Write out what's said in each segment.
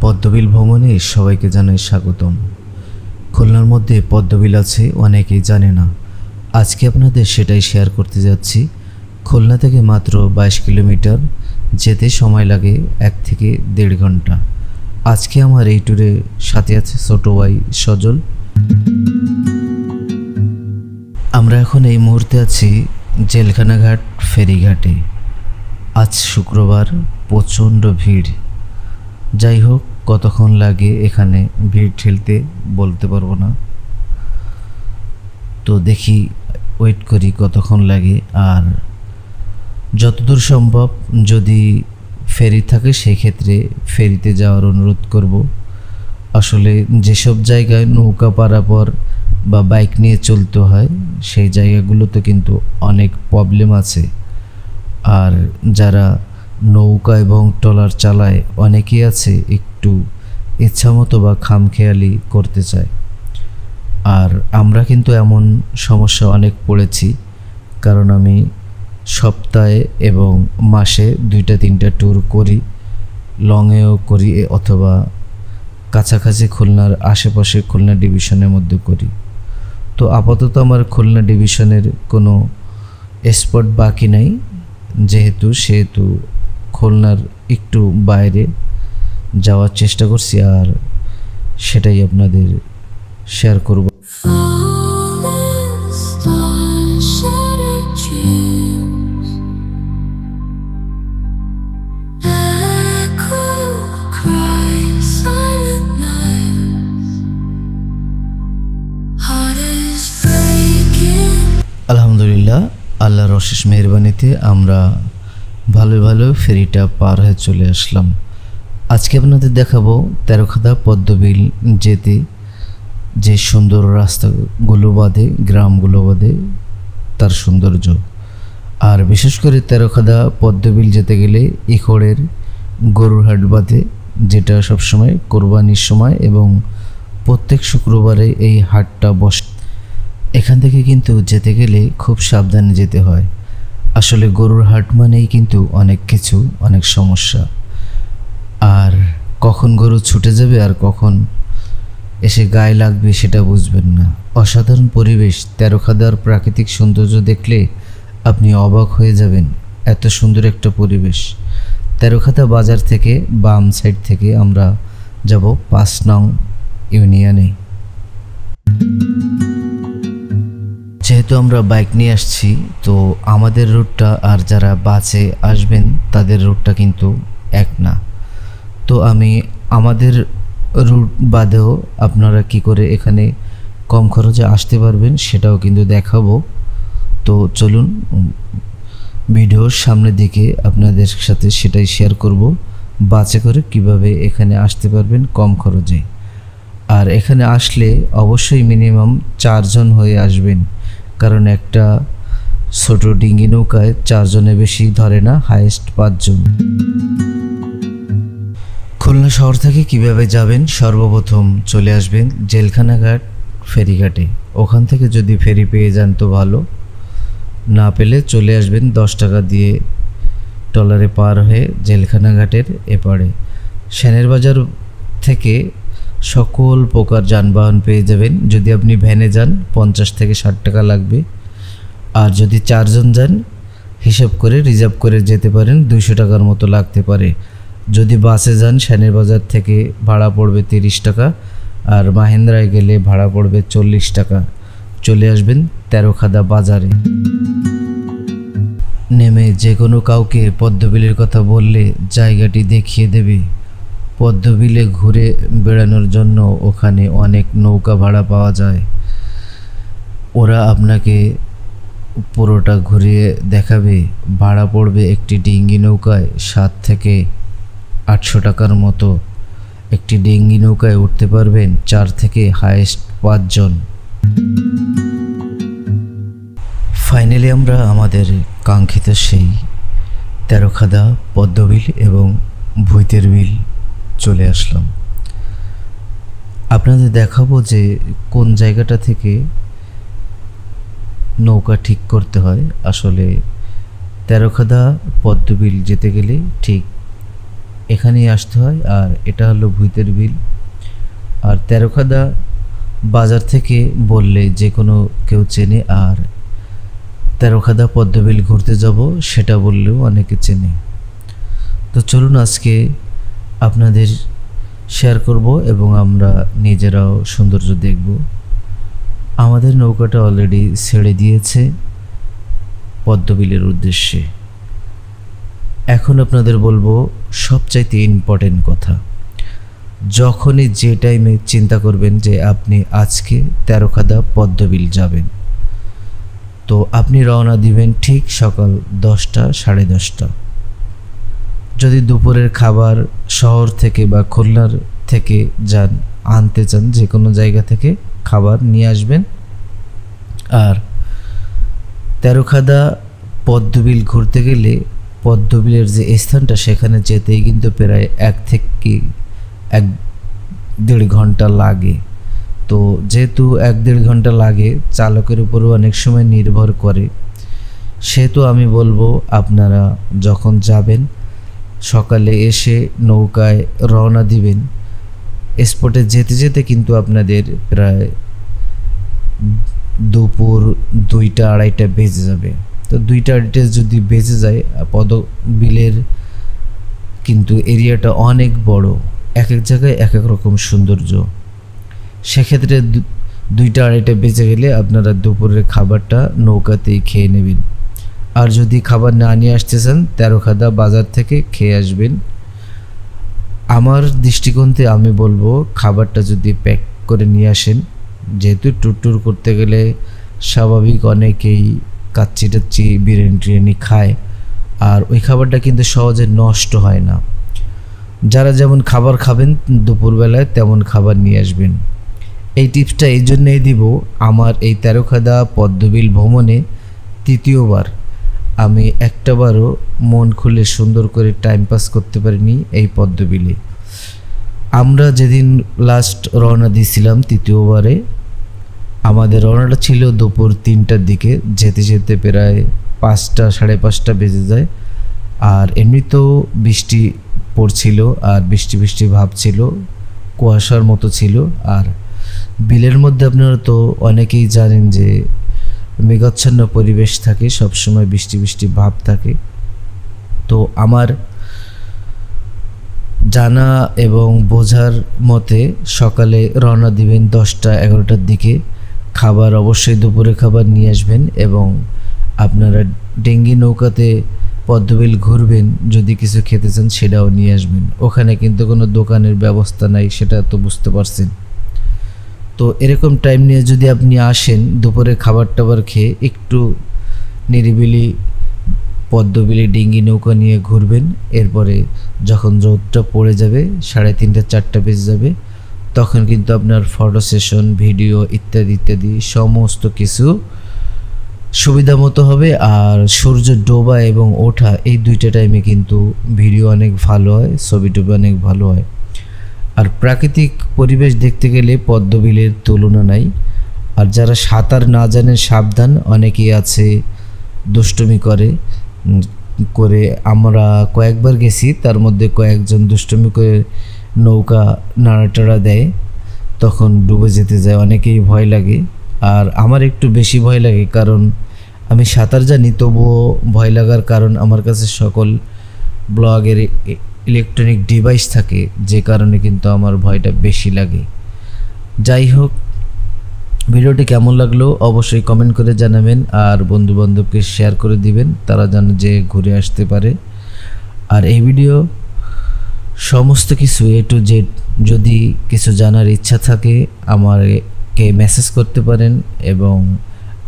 পদ্মবিল ভ্রমণে সবাইকে জানাই স্বাগতম। খুলনার মধ্যে পদ্মবিল আছে, অনেকেই জানে না। আজকে আপনাদের সেটাই শেয়ার করতে যাচ্ছি। খুলনা থেকে মাত্র 22 কিলোমিটার, যেতে সময় লাগে 1 থেকে 1.5 ঘন্টা। আজকে আমার এই ট্যুরে সাথে আছে ছোট ভাই সজল। আমরা এখন এই মুহূর্তে আছি জেলখানাঘাট ফেরিঘাটে। আজ শুক্রবার, প্রচণ্ড ভিড়। যাই হোক, কতক্ষণ লাগে এখানে ভিড় ঠেলতে বলতে পারবো না, তো দেখি ওয়েট করি কতক্ষণ লাগে। আর যতদূর সম্ভব যদি ফেরি থাকে সেই ক্ষেত্রে ফেরিতে যাওয়ার অনুরোধ করব। আসলে যেসব জায়গায় নৌকা পারাপার বা বাইক নিয়ে চলতে হয় সেই জায়গাগুলোতে কিন্তু অনেক প্রবলেম আছে। আর যারা নৌকা এবং ট্রলার চালায় অনেকেই আছে একটু ইচ্ছামতো বা খামখেয়ালি করতে চায়। আর আমরা কিন্তু এমন সমস্যা অনেক পড়েছি, কারণ আমি সপ্তাহে এবং মাসে 2-3টা ট্যুর করি, লংয়েও করি অথবা কাছাকাছি খুলনার আশেপাশে খুলনা ডিভিশনের মধ্যে করি। তো আপাতত আমার খুলনা ডিভিশনের কোনো স্পট বাকি নাই, সেহেতু খুলনার একটু বাইরে যাওয়ার চেষ্টা করছি, আর সেটাই আপনাদের শেয়ার করব। আলহামদুলিল্লাহ, আল্লাহর অশেষ মেহেরবানিতে আমরা ভালো ফেরিটা পার হয়ে চলে আসলাম। আজকে আপনাদের দেখাবো তেরোখাদা পদ্মবিল যেতে যে সুন্দর রাস্তাগুলো বাদে, গ্রামগুলো বাদে তার সৌন্দর্য। আর বিশেষ করে তেরোখাদা পদ্মবিল যেতে গেলে ইখড়ের গরুর হাট বাদে, যেটা সবসময় কোরবানির সময় এবং প্রত্যেক শুক্রবারে এই হাটটা বসে। এখান থেকে কিন্তু যেতে গেলে খুব সাবধানে যেতে হয়। আসলে গরুর হাট মানেই কিন্তু অনেক কিছু, অনেক সমস্যা। আর কখন গরু ছুটে যাবে আর কখন এসে গায়ে লাগবে সেটা বুঝবেন না। অসাধারণ পরিবেশ, তেরোখাদার প্রাকৃতিক সৌন্দর্য দেখলে আপনি অবাক হয়ে যাবেন। এত সুন্দর একটা পরিবেশ। তেরোখাদা বাজার থেকে বাম সাইড থেকে আমরা যাব 5 নং ইউনিয়নে। যেহেতু আমরা বাইক নিয়ে আসছি, তো আমাদের রুটটা আর যারা বাসে আসবেন তাদের রুটটা কিন্তু এক না। তো আমি আমাদের রুট বাদেও আপনারা কি করে এখানে কম খরচে আসতে পারবেন সেটাও কিন্তু দেখাবো। তো চলুন ভিডিওর সামনের দিকে আপনাদের সাথে সেটাই শেয়ার করব, বাসে করে কিভাবে এখানে আসতে পারবেন কম খরচে। আর এখানে আসলে অবশ্যই মিনিমাম 4 জন হয়ে আসবেন, কারণ একটা ছোট ডিঙ্গি নৌকায় 4 জনের বেশি ধরে না, হাইয়েস্ট 5 জন। খুলনা শহর থেকে কিভাবে যাবেন, সর্বপ্রথম চলে আসবেন জেলখানাঘাট ফেরিঘাটে। ওখান থেকে যদি ফেরি পেয়ে যান তো ভালো, না পেলে চলে আসবেন 10 টাকা দিয়ে ট্রলারে পার হয়ে জেলখানাঘাটের এপারে। সেনের বাজার থেকে সকল প্রকার যানবাহন পেয়ে যাবেন। যদি আপনি ভ্যানে যান 50 থেকে 60 টাকা লাগবে, আর যদি 4 জন যান হিসাব করে রিজার্ভ করে যেতে পারেন। 200 টাকার মতো লাগতে পারে। যদি বাসে যান শ্যানের বাজার থেকে ভাড়া পড়বে 30 টাকা, আর মাহেন্দ্রায় গেলে ভাড়া পড়বে 40 টাকা। চলে আসবেন তেরোখাদা বাজারে। নেমে যে কোনো কাউকে পদ্মবিলের কথা বললে জায়গাটি দেখিয়ে দেবে। পদ্মবিলে ঘুরে বেড়ানোর জন্য ওখানে অনেক নৌকা ভাড়া পাওয়া যায়। ওরা আপনাকে পুরোটা ঘুরিয়ে দেখাবে। ভাড়া পড়বে একটি ডিঙ্গি নৌকায় 7 থেকে 800 টাকার মতো। একটি ডিঙ্গি নৌকায় উঠতে পারবেন 4 থেকে হাইয়েস্ট 5 জন। ফাইনালি আমরা আমাদের কাঙ্ক্ষিত সেই তেরোখাদা, পদ্মবিল এবং ভুইতের বিল চলে আসলাম। আপনাদের দেখাবো যে কোন জায়গাটা থেকে নৌকা ঠিক করতে হয়। আসলে তেরোখাদা পদ্মবিল যেতে গেলে ঠিক এখানেই আসতে হয়। আর এটা হলো ভুইতের বিল। আর তেরোখাদা বাজার থেকে বললে যে কোনো কেউ চেনে, আর তেরোখাদা পদ্মবিল ঘুরতে যাব সেটা বললেও অনেকে চেনে। তো চলুন আজকে আপনাদের শেয়ার করব এবং আমরা নিজেরাও সৌন্দর্য দেখব। আমাদের নৌকাটা অলরেডি ছেড়ে দিয়েছে পদ্মবিলের উদ্দেশ্যে। এখন আপনাদের বলবো সবচাইতে ইম্পর্টেন্ট কথা। যখনই যে টাইমে চিন্তা করবেন যে আপনি আজকে তেরোখাদা পদ্মবিল যাবেন, তো আপনি রওনা দিবেন ঠিক সকাল 10টা, 10:30। যদি দুপুরের খাবার শহর থেকে বা খুলনার থেকে যান, আনতে চান, যে কোনো জায়গা থেকে খাবার নিয়ে আসবেন। আর তেরোখাদা পদ্মবিল ঘুরতে গেলে পদ্মবিলের যে স্থানটা সেখানে যেতেই কিন্তু প্রায় 1 থেকে 1.5 ঘন্টা লাগে। তো যেহেতু 1-1.5 ঘন্টা লাগে, চালকের উপরও অনেক সময় নির্ভর করে। সেহেতু আমি বলবো আপনারা যখন যাবেন সকালে এসে নৌকায় রওনা দিবেন। স্পটে যেতে যেতে কিন্তু আপনাদের প্রায় দুপুর 2টা-2:30 বেজে যাবে। তো 2টা-2:30 যদি বেজে যায়, পদ্মবিলের কিন্তু এরিয়াটা অনেক বড়, এক এক জায়গায় এক এক রকম সৌন্দর্য। সেক্ষেত্রে 2টা-2:30 বেজে গেলে আপনারা দুপুরের খাবারটা নৌকাতেই খেয়ে নেবেন। আর যদি খাবার না নিয়ে আসতে চান, তেরোখাদা বাজার থেকে খেয়ে আসবেন। আমার দৃষ্টিকোণে আমি বলবো খাবারটা যদি প্যাক করে নিয়ে আসেন, যেহেতু ট্যুর করতে গেলে স্বাভাবিক অনেকেই কাচ্চি বিরিয়ানি খায়, আর ওই খাবারটা কিন্তু সহজে নষ্ট হয় না। যারা যেমন খাবার খাবেন দুপুরবেলায় তেমন খাবার নিয়ে আসবেন। এই টিপসটা এই জন্যই দিব, আমার এই তেরোখাদা পদ্মবিল ভ্রমণে 3য়বার আমি একটাবারও মন খুলে সুন্দর করে টাইম পাস করতে পারিনি এই পদ্মবিলে। আমরা যেদিন লাস্ট রওনা দিয়েছিলাম 3য়বারে, আমাদের রওনাটা ছিল দুপুর 3টার দিকে। যেতে যেতে প্রায় 5টা, 5:30 বেজে যায়। আর এমনিতেও বৃষ্টি পড়ছিল, আর বৃষ্টি ভাব ছিল, কুয়াশার মতো ছিল। আর বিলের মধ্যে আপনারা তো অনেকেই জানেন যে মেঘাচ্ছন্ন পরিবেশ থাকে, সবসময় বৃষ্টি ভাব থাকে। তো আমার জানা এবং বোঝার মতে সকালে রওনা দিবেন 10টা-11টার দিকে। খাবার অবশ্যই দুপুরে খাবার নিয়ে আসবেন, এবং আপনারা ডিঙ্গি নৌকাতে পদ্মবিল ঘুরবেন, যদি কিছু খেতে চান সেটাও নিয়ে আসবেন। ওখানে কিন্তু কোনো দোকানের ব্যবস্থা নাই, সেটা তো বুঝতে পারছেন। তো এরকম টাইম নিয়ে যদি আপনি আসেন, দুপুরে খাবার টাবার খেয়ে একটু নিরিবিলি পদ্মবিলি ডিঙ্গি নৌকা নিয়ে ঘুরবেন। এরপরে যখন রোদটা পড়ে যাবে 3:30-4টা বেজে যাবে, তখন কিন্তু আপনার ফটো সেশন, ভিডিও ইত্যাদি সমস্ত কিছু সুবিধা মতো হবে। আর সূর্য ডোবা এবং ওঠা এই 2টা টাইমে কিন্তু ভিডিও অনেক ভালো হয়, ছবি টবি অনেক ভালো হয়। আর প্রাকৃতিক পরিবেশ দেখতে গেলে পদ্মবিলের তুলনা নাই। আর যারা সাঁতার না জানেন সাবধান, অনেকেই আছে দুষ্টুমি করে আমরা কয়েকবার গেছি, তার মধ্যে কয়েকজন দুষ্টুমি করে নৌকা নাড়াটাড়া দেয়, তখন ডুবে যেতে যায়, অনেকেই ভয় লাগে। আর আমার একটু বেশি ভয় লাগে, কারণ আমি সাঁতার জানি, তবুও ভয় লাগার কারণ আমার কাছে সকল ব্লগের ইলেকট্রনিক ডিভাইস থাকে, যে কারণে কিন্তু আমার ভয়টা বেশি লাগে। যাই হোক, ভিডিওটি কেমন লাগলো অবশ্যই কমেন্ট করে জানাবেন, আর বন্ধুবান্ধবকে শেয়ার করে দিবেন, তারা যেন যে ঘুরে আসতে পারে। আর এই ভিডিও সমস্ত কিছু A to Z যদি কিছু জানার ইচ্ছা থাকে আমাকে মেসেজ করতে পারেন এবং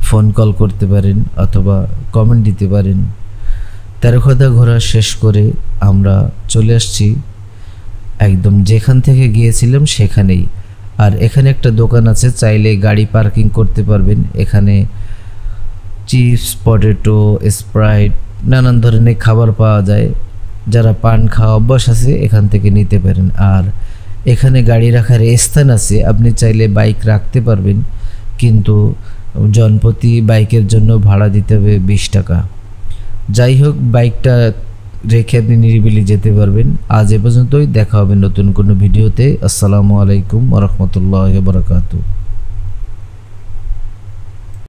ফোন কল করতে পারেন অথবা কমেন্ট দিতে পারেন। তেরোখাদা ঘোরা শেষ করে আমরা চলে আসছি একদম যেখান থেকে গিয়েছিলাম সেখানেই। আর এখানে একটা দোকান আছে, চাইলে গাড়ি পার্কিং করতে পারবেন। এখানে চিপস, পটেটো, স্প্রাইট, নানান ধরনের খাবার পাওয়া যায়। যারা পান খাওয়া অভ্যাস আছে এখান থেকে নিতে পারেন। আর এখানে গাড়ি রাখার স্থান আছে, আপনি চাইলে বাইক রাখতে পারবেন, কিন্তু জনপ্রতি বাইকের জন্য ভাড়া দিতে হবে 20 টাকা। যাই হোক, বাইকটা রেখে আপনি নিরিবিলি যেতে পারবেন। আজ এ পর্যন্তই, দেখা হবে নতুন কোনো ভিডিওতে। আসসালামু আলাইকুম ওয়া রাহমাতুল্লাহি ওয়া বারাকাতুহু।